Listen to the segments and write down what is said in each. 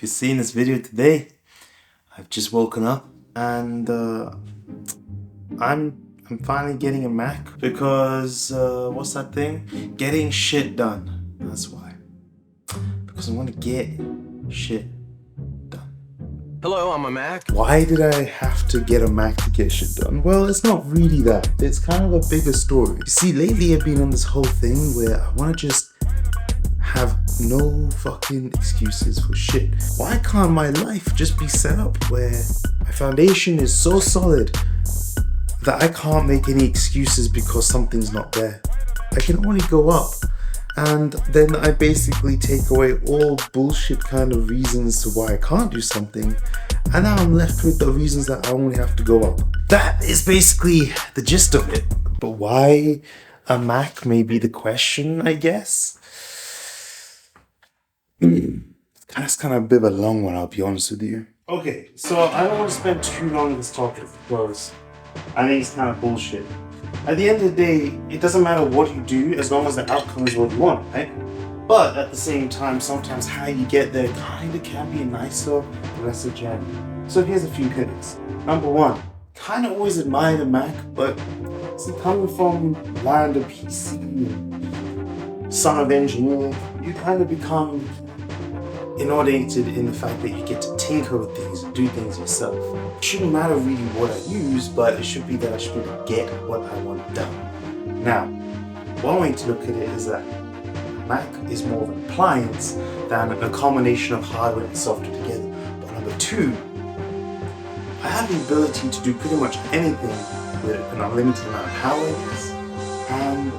If you're seeing this video today, I've just woken up and I'm finally getting a Mac because what's that thing? Getting shit done. That's why. Because I want to get shit done. Hello, I'm a Mac. Why did I have to get a Mac to get shit done? Well, it's not really that. It's kind of a bigger story. You see, lately I've been on this whole thing where I want to just have no fucking excuses for shit. Why can't my life just be set up where my foundation is so solid that I can't make any excuses because something's not there? I can only go up, and then I basically take away all bullshit kind of reasons to why I can't do something, and now I'm left with the reasons that I only have to go up. That is basically the gist of it. But why a Mac may be the question, I guess. That's kind of a bit of a long one, I'll be honest with you. Okay, so I don't want to spend too long on this topic because I think it's kind of bullshit. At the end of the day, it doesn't matter what you do as long as the outcome is what you want, right? But at the same time, sometimes how you get there kind of can be a nicer, lesser journey. So here's a few critics. Number one, kind of always admire the Mac, but see, coming from land of PC and son of engineer, you kind of become inundated in the fact that you get to tinker with things and do things yourself. It shouldn't matter really what I use, but it should be that I should be able to get what I want done. Now, one way to look at it is that Mac is more of an appliance than a combination of hardware and software together. But number two, I have the ability to do pretty much anything with an unlimited amount of power and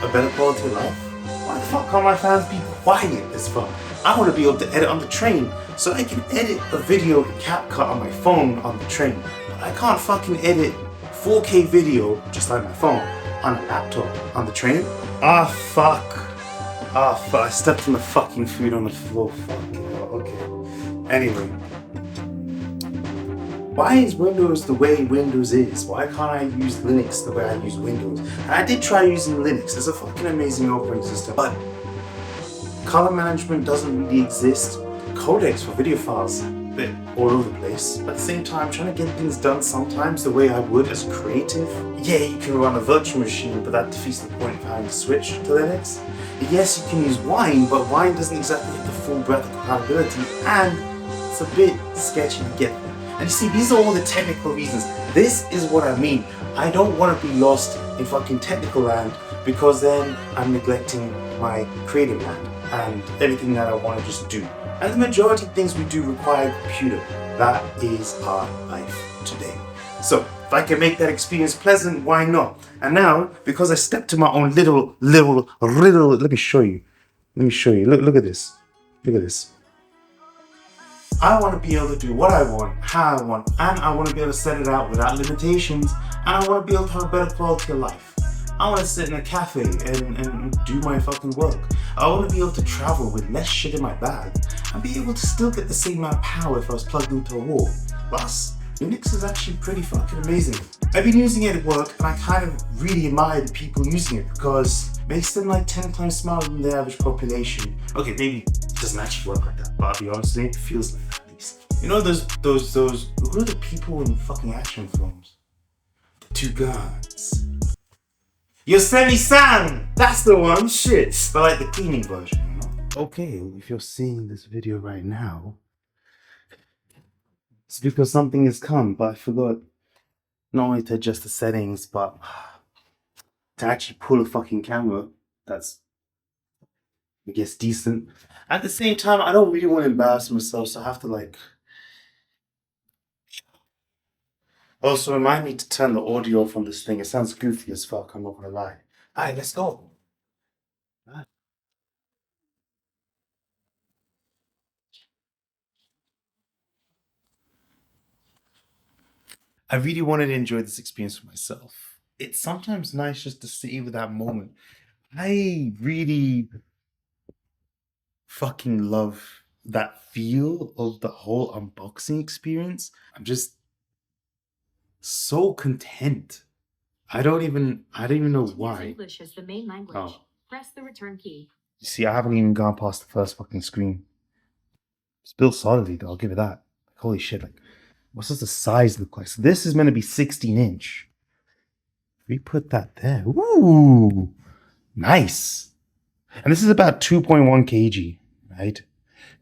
a better quality of life. Why the fuck can't my fans be quiet as fuck? I want to be able to edit on the train, so I can edit a video in CapCut on my phone on the train. But I can't fucking edit 4K video, just like my phone, on a laptop on the train. Ah fuck. Ah fuck, I stepped on the fucking food on the floor, fucking hell, okay. Anyway. Why is Windows the way Windows is? Why can't I use Linux the way I use Windows? And I did try using Linux. It's a fucking amazing operating system. But color management doesn't really exist. Codecs for video files, a bit all over the place. At the same time, trying to get things done sometimes the way I would as a creative. Yeah, you can run a virtual machine, but that defeats the point of having to switch to Linux. Yes, you can use Wine, but Wine doesn't exactly have the full breadth of compatibility, and it's a bit sketchy to get there. And you see, these are all the technical reasons. This is what I mean. I don't want to be lost in fucking technical land because then I'm neglecting my creative land and everything that I want to just do. And the majority of things we do require a computer. That is our life today. So if I can make that experience pleasant, why not? And now, because I stepped to my own little, let me show you. Look at this. Look at this. I want to be able to do what I want, how I want, and I want to be able to set it out without limitations, and I want to be able to have a better quality of life. I want to sit in a cafe and do my fucking work. I want to be able to travel with less shit in my bag and be able to still get the same amount of power if I was plugged into a wall. Plus, Linux is actually pretty fucking amazing. I've been using it at work and I kind of really admire the people using it because it makes them like 10 times smarter than the average population. Okay, maybe it doesn't actually work like that, but I'll be honest with you, it feels like that at least. You know those, who are the people in fucking action films? The two guys. Yosemite-san! That's the one, shit! But like the cleaning version, you know? Okay, if you're seeing this video right now, it's because something has come, but I forgot not only to adjust the settings, but to actually pull a fucking camera that's, I guess, decent. At the same time, I don't really want to embarrass myself, so I have to like... Also, remind me to turn the audio off on this thing. It sounds goofy as fuck, I'm not gonna lie. Alright, let's go. I really wanted to enjoy this experience for myself. It's sometimes nice just to sit with that moment. I really fucking love that feel of the whole unboxing experience. I'm just so content. I don't even know why. English is the main language. Oh. Press the return key. You see, I haven't even gone past the first fucking screen. It's built solidly though, I'll give it that. Like, holy shit, like, what does the size look like? So this is meant to be 16-inch. If we put that there, ooh, nice. And this is about 2.1 kg, right?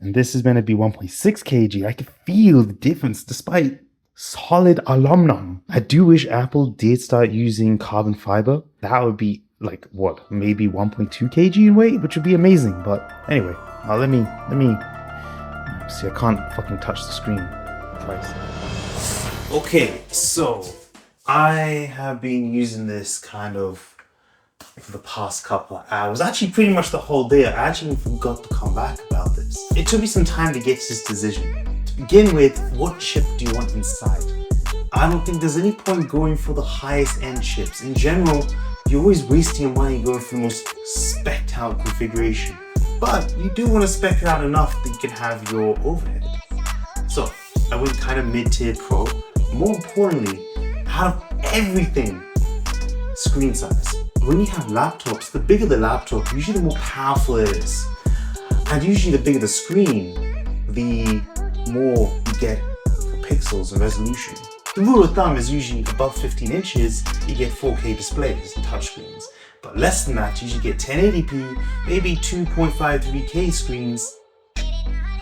And this is meant to be 1.6 kg. I can feel the difference despite solid aluminum. I do wish Apple did start using carbon fiber. That would be like what, maybe 1.2 kg in weight, which would be amazing. But anyway, let me see. I can't fucking touch the screen. Christ. Okay, so I have been using this kind of for the past couple of hours. Actually, pretty much the whole day. I actually forgot to come back about this. It took me some time to get to this decision. To begin with, what chip do you want inside? I don't think there's any point going for the highest end chips. In general, you're always wasting your money going for the most specced out configuration. But you do want to spec it out enough that you can have your overhead. So I went kind of mid-tier pro. More importantly, out of everything, screen size. When you have laptops, the bigger the laptop, usually the more powerful it is. And usually the bigger the screen, the more you get for pixels and resolution. The rule of thumb is usually above 15 inches, you get 4K displays and touchscreens. But less than that, you usually get 1080p, maybe 2.53K screens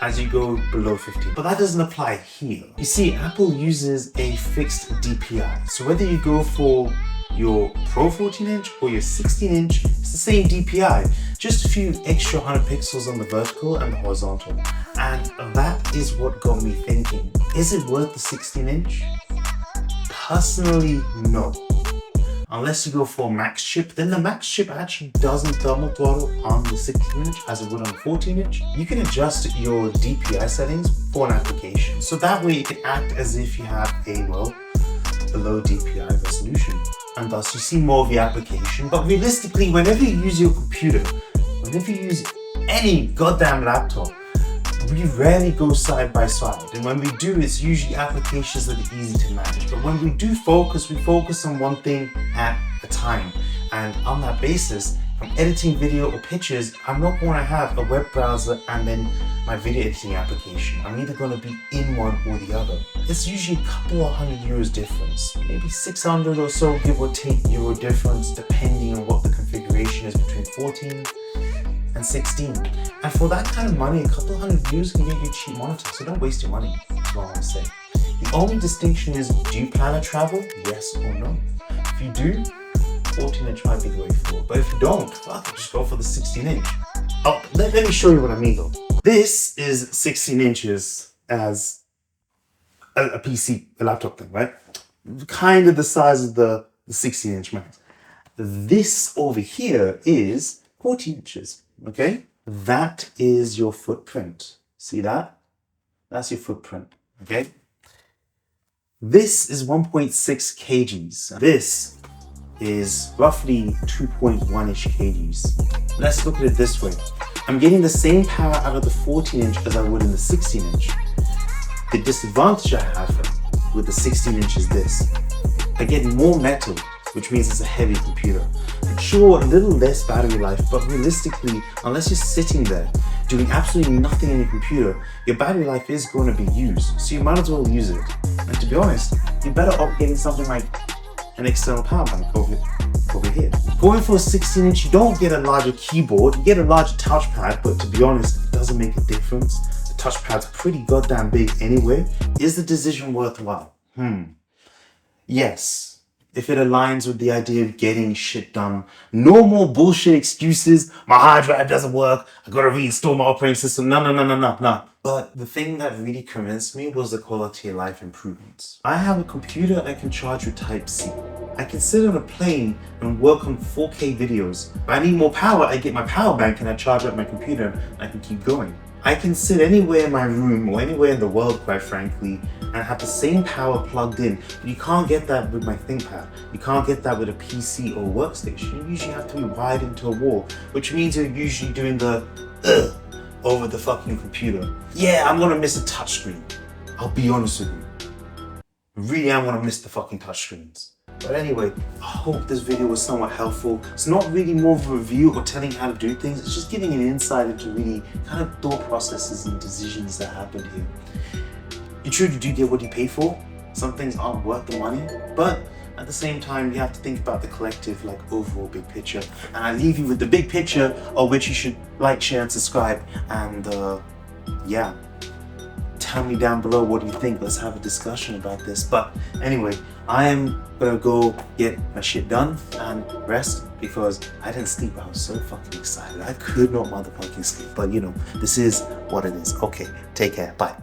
as you go below 15. But that doesn't apply here. You see, Apple uses a fixed DPI. So whether you go for your Pro 14-inch or your 16-inch, it's the same DPI. Just a few extra 100 pixels on the vertical and the horizontal. And that is what got me thinking, is it worth the 16-inch? Personally, no. Unless you go for a max chip, then the max chip actually doesn't thermal throttle on the 16-inch as it would on the 14-inch. You can adjust your DPI settings for an application. So that way it can act as if you have a low DPI resolution. And thus you see more of the application. But realistically, whenever you use your computer, whenever you use any goddamn laptop, we rarely go side by side. And when we do, it's usually applications that are easy to manage. But when we do focus, we focus on one thing at a time. And on that basis, if I'm editing video or pictures, I'm not going to have a web browser and then my video editing application. I'm either going to be in one or the other. It's usually a couple of €100 difference, maybe 600 or so, give or take euro difference, depending on what the configuration is between 14 and 16. And for that kind of money, a couple of €100 can get you a cheap monitor, so don't waste your money, is what I want to say. The only distinction is, do you plan to travel? Yes or no? If you do, 14-inch might be the way forward. But if you don't, fuck it, just go for the 16-inch. Oh, let me show you what I mean though. This is 16 inches as a PC, a laptop thing, right? Kind of the size of the 16-inch max. This over here is 14 inches, okay? That is your footprint. See that? That's your footprint, okay? This is 1.6 kgs. This is roughly 2.1-ish kgs. Let's look at it this way. I'm getting the same power out of the 14-inch as I would in the 16-inch. The disadvantage I have with the 16-inch is this. I get more metal, which means it's a heavy computer. Sure, a little less battery life, but realistically, unless you're sitting there doing absolutely nothing in your computer, your battery life is going to be used, so you might as well use it. And to be honest, you're better off getting something like an external power bank over here. Going for a 16-inch, you don't get a larger keyboard, you get a larger touchpad, but to be honest, it doesn't make a difference. The touchpad's pretty goddamn big anyway. Is the decision worthwhile? Yes. If it aligns with the idea of getting shit done. No more bullshit excuses. My hard drive doesn't work. I gotta reinstall my operating system. No. But the thing that really convinced me was the quality of life improvements. I have a computer I can charge with Type-C. I can sit on a plane and work on 4K videos. If I need more power, I get my power bank and I charge up my computer and I can keep going. I can sit anywhere in my room or anywhere in the world, quite frankly, and have the same power plugged in. But you can't get that with my ThinkPad. You can't get that with a PC or workstation. You usually have to be wired into a wall, which means you're usually doing the over the fucking computer. Yeah, I'm gonna miss a touchscreen. I'll be honest with you. Really, I'm gonna miss the fucking touchscreens. But anyway, I hope this video was somewhat helpful. It's not really more of a review or telling how to do things. It's just giving an insight into really kind of thought processes and decisions that happened here. You truly do get what you pay for. Some things aren't worth the money, but at the same time, you have to think about the collective, like overall big picture. And I leave you with the big picture, of which you should like, share, and subscribe. And yeah, tell me down below what you think. Let's have a discussion about this. But anyway, I am gonna go get my shit done and rest because I didn't sleep. I was so fucking excited. I could not motherfucking sleep. But you know, this is what it is. Okay, take care. Bye.